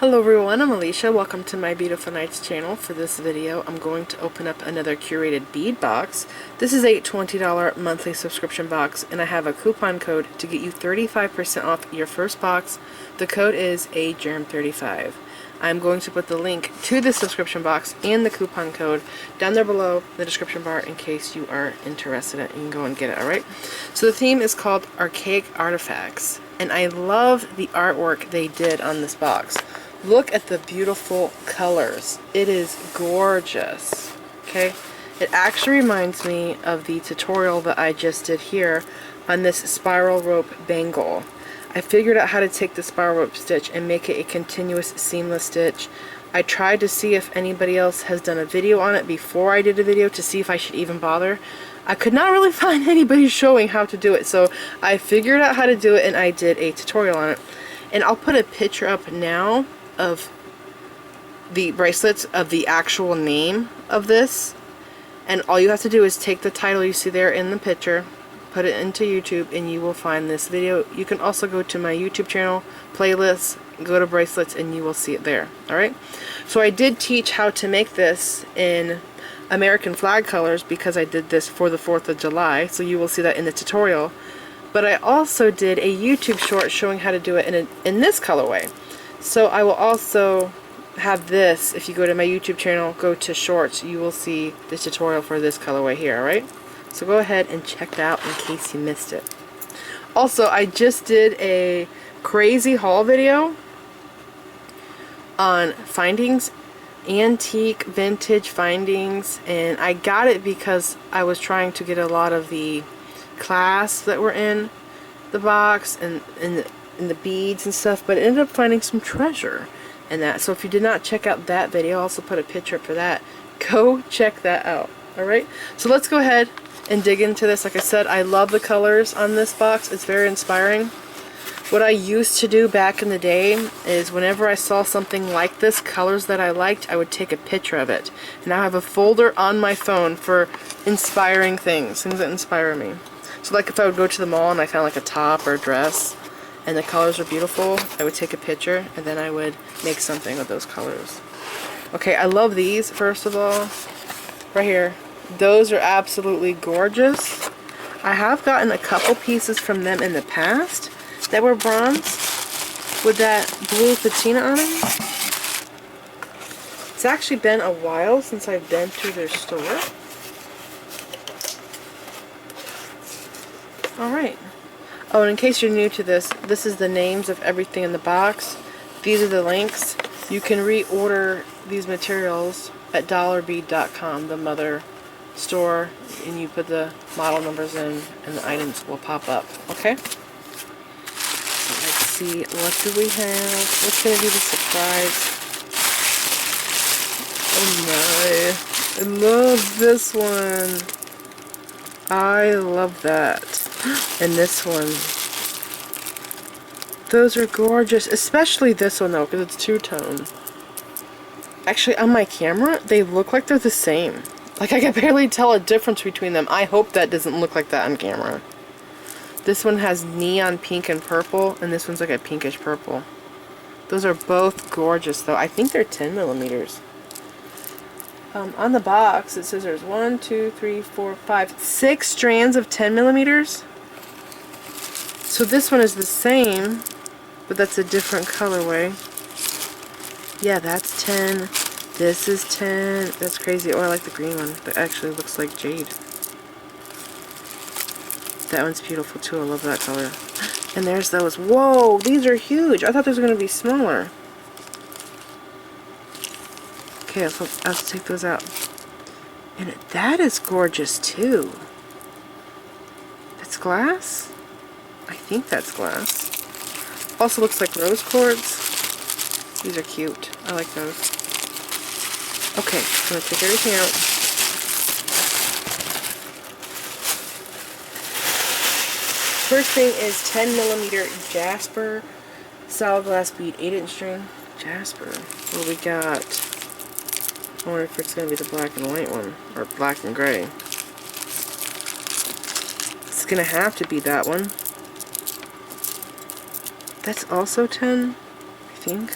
Hello everyone, I'm Alicia. Welcome to my Beautiful Nights channel. For this video, I'm going to open up another curated bead box. This is a $20 monthly subscription box, and I have a coupon code to get you 35% off your first box. The code is AGERM35. I'm going to put the link to the subscription box and the coupon code down there below in the description bar in case you are interested in it. You can go and get it, alright? So the theme is called Archaic Artifacts, and I love the artwork they did on this box. Look at the beautiful colors. It is gorgeous. Okay? It actually reminds me of the tutorial that I just did here on this spiral rope bangle. I figured out how to take the spiral rope stitch and make it a continuous seamless stitch. I tried to see if anybody else has done a video on it before I did a video to see if I should even bother. I could not really find anybody showing how to do it, so I figured out how to do it and I did a tutorial on it. And I'll put a picture up now of the bracelets of the actual name of this, and all you have to do is take the title you see there in the picture, put it into YouTube, and you will find this video. You can also go to my YouTube channel, playlists, go to bracelets, and you will see it there. Alright, so I did teach how to make this in American flag colors because I did this for the 4th of July, so you will see that in the tutorial. But I also did a YouTube short showing how to do it in this colorway. So I will also have this. If you go to my YouTube channel, go to shorts, you will see the tutorial for this colorway here, alright? So go ahead and check that out in case you missed it. Also, I just did a crazy haul video on findings, antique vintage findings, and I got it because I was trying to get a lot of the clasps that were in the box and the beads and stuff, but I ended up finding some treasure in that. So if you did not check out that video, I'll also put a picture up for that. Go check that out. Alright, so let's go ahead and dig into this. Like I said, I love the colors on this box. It's very inspiring. What I used to do back in the day is whenever I saw something like this, colors that I liked, I would take a picture of it. And now I have a folder on my phone for inspiring things that inspire me. So like if I would go to the mall and I found like a top or a dress and the colors are beautiful, I would take a picture and then I would make something with those colors. Okay, I love these, first of all. Right here. Those are absolutely gorgeous. I have gotten a couple pieces from them in the past that were bronze with that blue patina on them. It's actually been a while since I've been to their store. Alright. Oh, and in case you're new to this, this is the names of everything in the box. These are the links. You can reorder these materials at dollarbead.com, the mother store, and you put the model numbers in and the items will pop up. Okay? So let's see, what do we have? What's going to be the surprise? Oh my, I love this one. I love that. And this one. Those are gorgeous, especially this one though, because it's two-tone. Actually, on my camera, they look like they're the same. Like I can barely tell a difference between them. I hope that doesn't look like that on camera. This one has neon pink and purple, and this one's like a pinkish purple. Those are both gorgeous though. I think they're 10 millimeters. On the box, it says there's 1, 2, 3, 4, 5, 6 strands of 10 millimeters. So this one is the same, but that's a different colorway. Yeah, that's 10. This is 10. That's crazy. Oh, I like the green one. That actually looks like jade. That one's beautiful too. I love that color. And there's those. Whoa, these are huge. I thought those were going to be smaller. Okay, I'll have to take those out. And that is gorgeous too. That's glass? I think that's glass. Also looks like rose quartz. These are cute. I like those. Okay, I'm going to take everything out. First thing is 10 millimeter Jasper solid glass bead 8-inch string. Jasper. What we got? I wonder if it's going to be the black and white one, or black and gray. It's going to have to be that one. That's also 10, I think.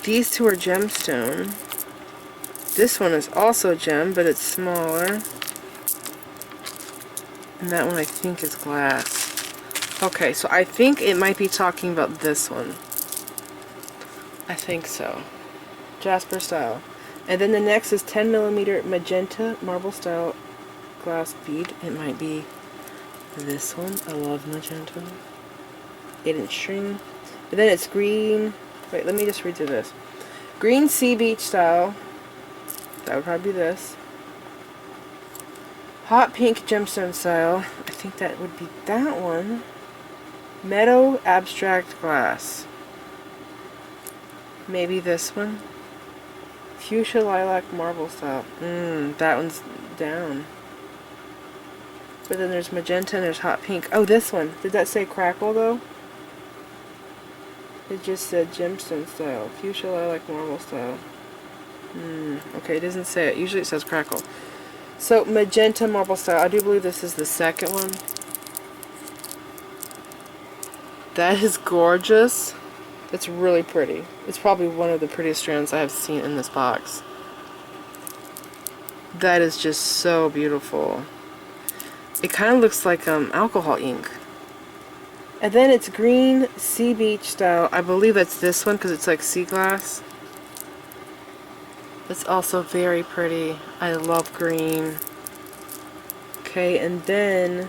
These two are gemstone. This one is also gem, but it's smaller. And that one I think is glass. Okay, so I think it might be talking about this one. I think so. Jasper style. And then the next is 10mm magenta marble style glass bead. It might be this one. I love magenta. 8-inch string. And then it's green. Wait, let me just read through this. Green sea beach style. That would probably be this. Hot pink gemstone style. I think that would be that one. Meadow abstract glass. Maybe this one. Fuchsia lilac marble style. That one's down. But then there's magenta and there's hot pink. Oh, this one. Did that say crackle though? It just said gemstone style. Fuchsia lilac marble style. Okay, it doesn't say it. Usually it says crackle. So, magenta marble style. I do believe this is the second one. That is gorgeous. It's really pretty. It's probably one of the prettiest strands I have seen in this box. That is just so beautiful. It kind of looks like alcohol ink. And then it's green sea beach style. I believe that's this one because it's like sea glass. It's also very pretty. I love green. Okay, and then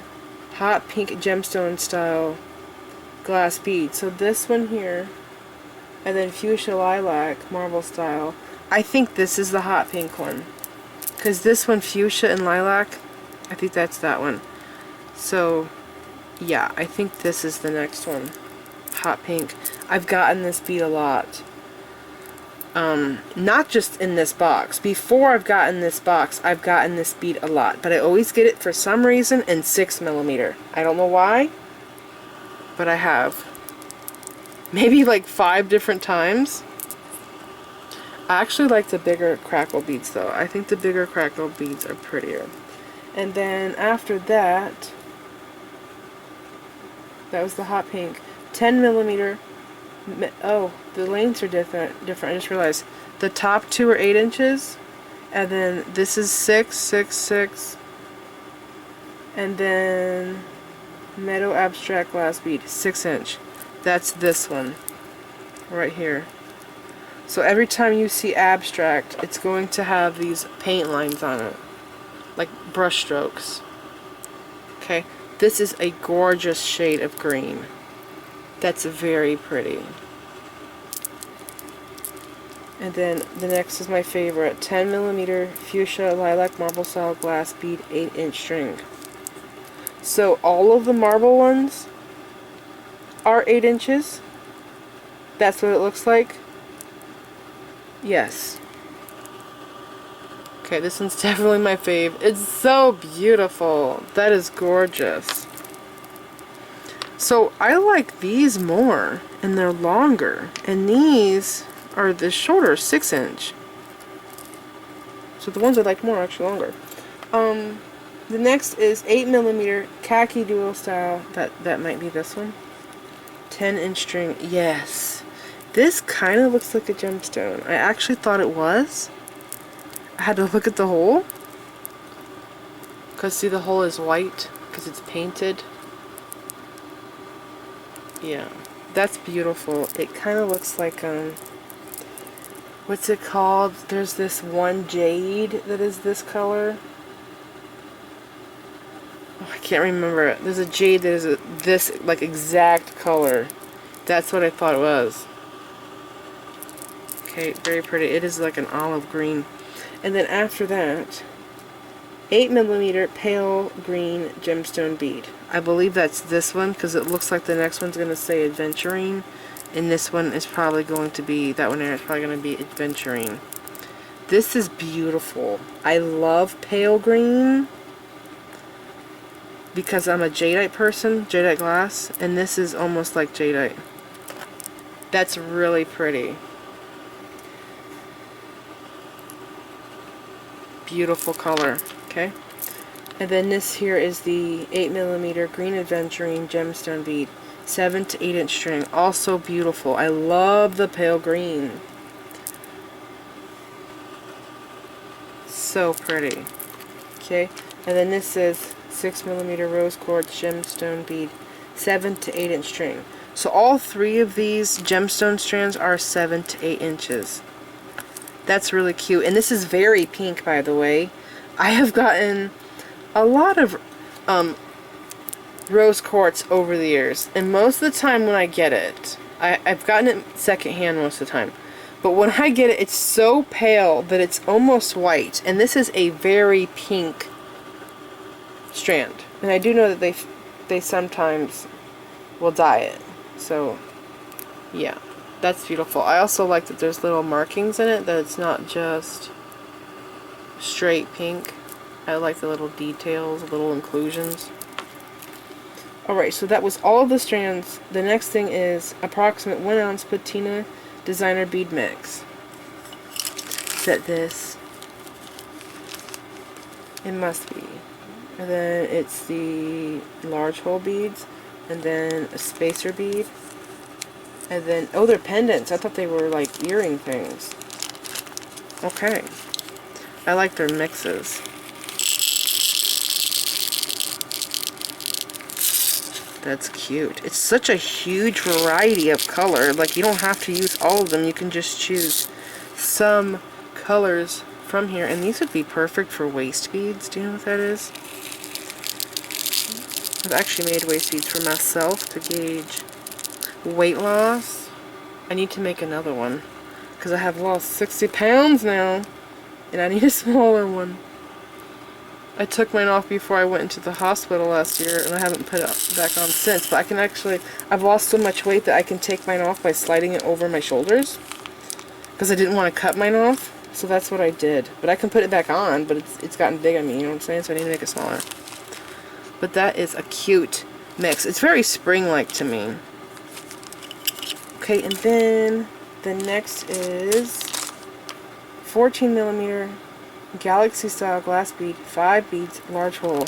hot pink gemstone style glass bead. So this one here, and then fuchsia lilac marble style. I think this is the hot pink one. Because this one, fuchsia and lilac, I think that's that one. So, yeah, I think this is the next one. Hot pink. I've gotten this bead a lot. Not just in this box. Before I've gotten this box, I've gotten this bead a lot. But I always get it for some reason in 6mm. I don't know why, but I have. Maybe like 5 different times. I actually like the bigger crackle beads though. I think the bigger crackle beads are prettier. And then after that, that was the hot pink. 10mm. Oh, the lengths are different. I just realized. The top two are 8 inches. And then this is 6, 6, 6. And then Meadow Abstract Glass Bead, 6-inch. That's this one. Right here. So every time you see abstract, it's going to have these paint lines on it. Like brush strokes. Okay. This is a gorgeous shade of green. That's very pretty. And then the next is my favorite, 10mm fuchsia lilac marble style glass bead 8-inch string. So all of the marble ones are 8 inches. That's what it looks like. Yes. Okay, this one's definitely my fave. It's so beautiful. That is gorgeous. So I like these more, and they're longer. And these are the shorter 6-inch. So the ones I like more are actually longer. The next is 8mm khaki dual style. That might be this one. 10-inch string. Yes. This kind of looks like a gemstone. I actually thought it was. I had to look at the hole. Because see, the hole is white because it's painted. Yeah. That's beautiful. It kind of looks like what's it called? There's this one jade that is this color. Oh, I can't remember it. There's a jade that is this like exact color. That's what I thought it was. Okay, very pretty. It is like an olive green. And then after that, 8mm pale green gemstone bead. I believe that's this one because it looks like the next one's going to say adventuring. And this one is probably going to be, that one there is probably going to be adventuring. This is beautiful. I love pale green because I'm a jadeite person, jadeite glass, and this is almost like jadeite. That's really pretty. Beautiful color, okay? And then this here is the 8mm green adventuring gemstone bead. 7 to 8 inch string. Also beautiful. I love the pale green. So pretty. Okay, and then this is 6mm rose quartz gemstone bead, 7 to 8 inch string. So all 3 of these gemstone strands are 7 to 8 inches. That's really cute. And this is very pink, by the way. I have gotten a lot of rose quartz over the years, and most of the time when I get it, I've gotten it secondhand most of the time, but when I get it, it's so pale that it's almost white, and this is a very pink strand. And I do know that they sometimes will dye it, so yeah, that's beautiful. I also like that there's little markings in it, that it's not just straight pink. I like the little details, little inclusions. Alright, so that was all of the strands. The next thing is approximate 1 ounce patina designer bead mix. Set this. It must be. And then it's the large hole beads, and then a spacer bead, and then, oh, they're pendants. I thought they were like earring things. Okay. I like their mixes. That's cute. It's such a huge variety of color. Like, you don't have to use all of them. You can just choose some colors from here. And these would be perfect for waist beads. Do you know what that is? I've actually made waist beads for myself to gauge weight loss. I need to make another one because I have lost 60 pounds now. And I need a smaller one. I took mine off before I went into the hospital last year, and I haven't put it back on since. But I can actually, I've lost so much weight that I can take mine off by sliding it over my shoulders. Because I didn't want to cut mine off, so that's what I did. But I can put it back on, but it's gotten big on me, you know what I'm saying? So I need to make it smaller. But that is a cute mix. It's very spring-like to me. Okay, and then the next is 14mm Galaxy style glass bead, 5 beads, large hole.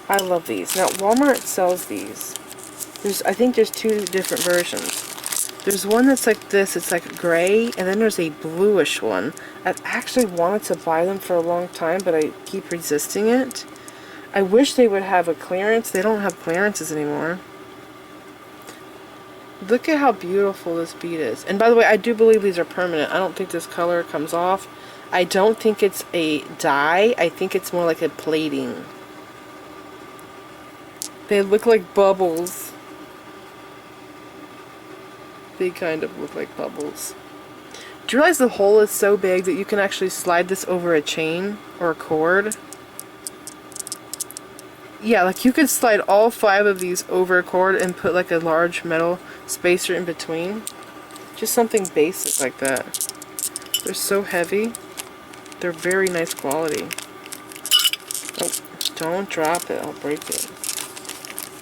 I love these. Now Walmart sells these. I think there's 2 different versions. There's one that's like this, it's like gray, and then there's a bluish one. I've actually wanted to buy them for a long time, but I keep resisting it. I wish they would have a clearance. They don't have clearances anymore. Look at how beautiful this bead is. And by the way, I do believe these are permanent. I don't think this color comes off. I don't think it's a dye. I think it's more like a plating. They look like bubbles. They kind of look like bubbles. Do you realize the hole is so big that you can actually slide this over a chain or a cord? Yeah, like you could slide all 5 of these over a cord and put like a large metal spacer in between. Just something basic like that. They're so heavy. They're very nice quality. Oh, don't drop it, I'll break it.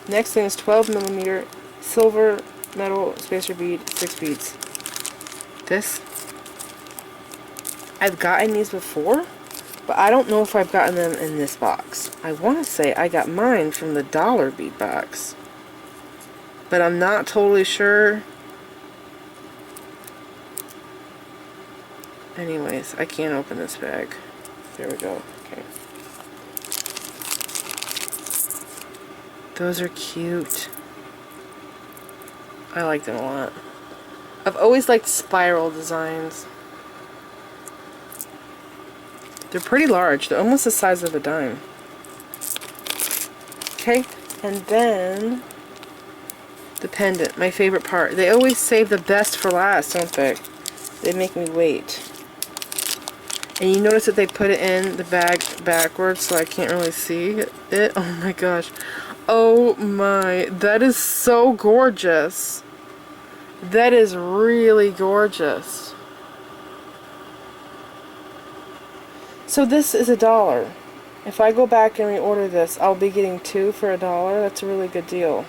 Next thing is 12mm silver metal spacer bead, 6 beads. This, I've gotten these before, but I don't know if I've gotten them in this box. I want to say I got mine from the dollar bead box, but I'm not totally sure. Anyways, I can't open this bag. There we go. Okay. Those are cute. I like them a lot. I've always liked spiral designs. They're pretty large. They're almost the size of a dime. Okay, and then the pendant, my favorite part. They always save the best for last, don't they? They make me wait. And you notice that they put it in the bag backwards, so I can't really see it. Oh my gosh. Oh my, that is so gorgeous. That is really gorgeous. So this is $1. If I go back and reorder this, I'll be getting 2 for $1. That's a really good deal.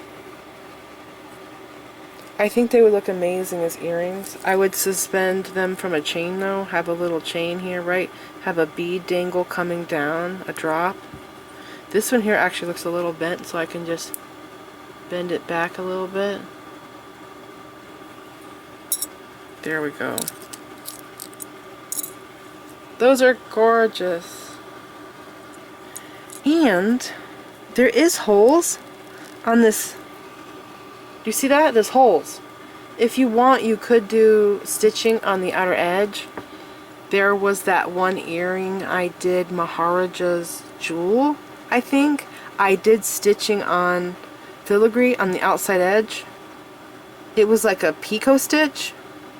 I think they would look amazing as earrings. I would suspend them from a chain though. Have a little chain here, right? Have a bead dangle coming down, a drop. This one here actually looks a little bent, so I can just bend it back a little bit. There we go. Those are gorgeous. And there is holes on this. Do you see that? There's holes. If you want, you could do stitching on the outer edge. There was that one earring I did, Maharaja's Jewel, I think. I did stitching on filigree on the outside edge. It was like a picot stitch.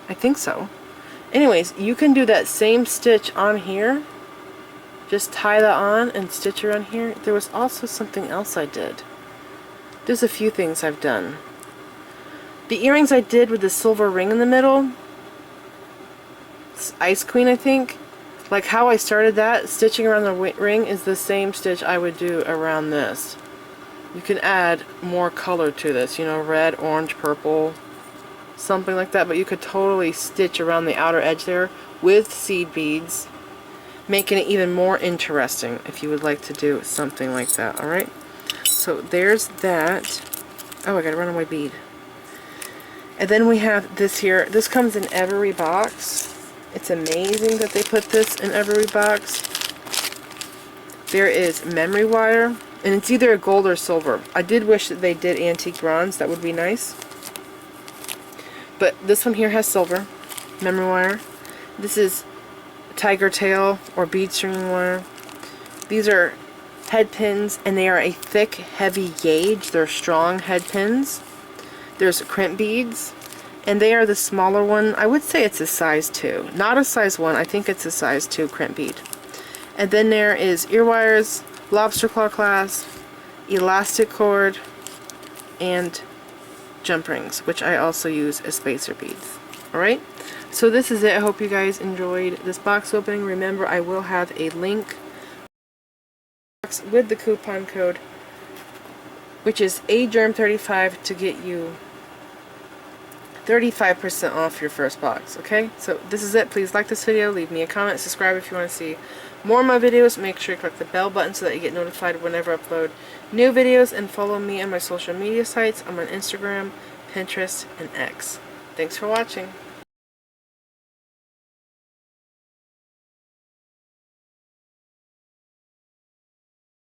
I think so. Anyways, you can do that same stitch on here. Just tie that on and stitch around here. There was also something else I did. There's a few things I've done. The earrings I did with the silver ring in the middle. It's Ice Queen, I think. Like how I started that, stitching around the ring is the same stitch I would do around this. You can add more color to this, you know, red, orange, purple, something like that, but you could totally stitch around the outer edge there with seed beads, making it even more interesting if you would like to do something like that. Alright, so there's that. Oh, I got a runaway bead. And then we have this here. This comes in every box. It's amazing that they put this in every box. There is memory wire, and it's either gold or silver. I did wish that they did antique bronze. That would be nice. But this one here has silver memory wire. This is tiger tail or bead stringing wire. These are head pins, and they are a thick, heavy gauge. They're strong head pins. There's crimp beads, and they are the smaller one. I would say it's a size 2. Not a size 1. I think it's a size 2 crimp bead. And then there is ear wires, lobster claw clasp, elastic cord, and jump rings, which I also use as spacer beads. Alright, so this is it. I hope you guys enjoyed this box opening. Remember, I will have a link with the coupon code, which is AGERM35, to get you 35% off your first box. Okay, so this is it. Please like this video, leave me a comment, subscribe if you want to see more of my videos. Make sure you click the bell button so that you get notified whenever I upload new videos, and follow me on my social media sites. I'm on Instagram, Pinterest, and X. Thanks for watching.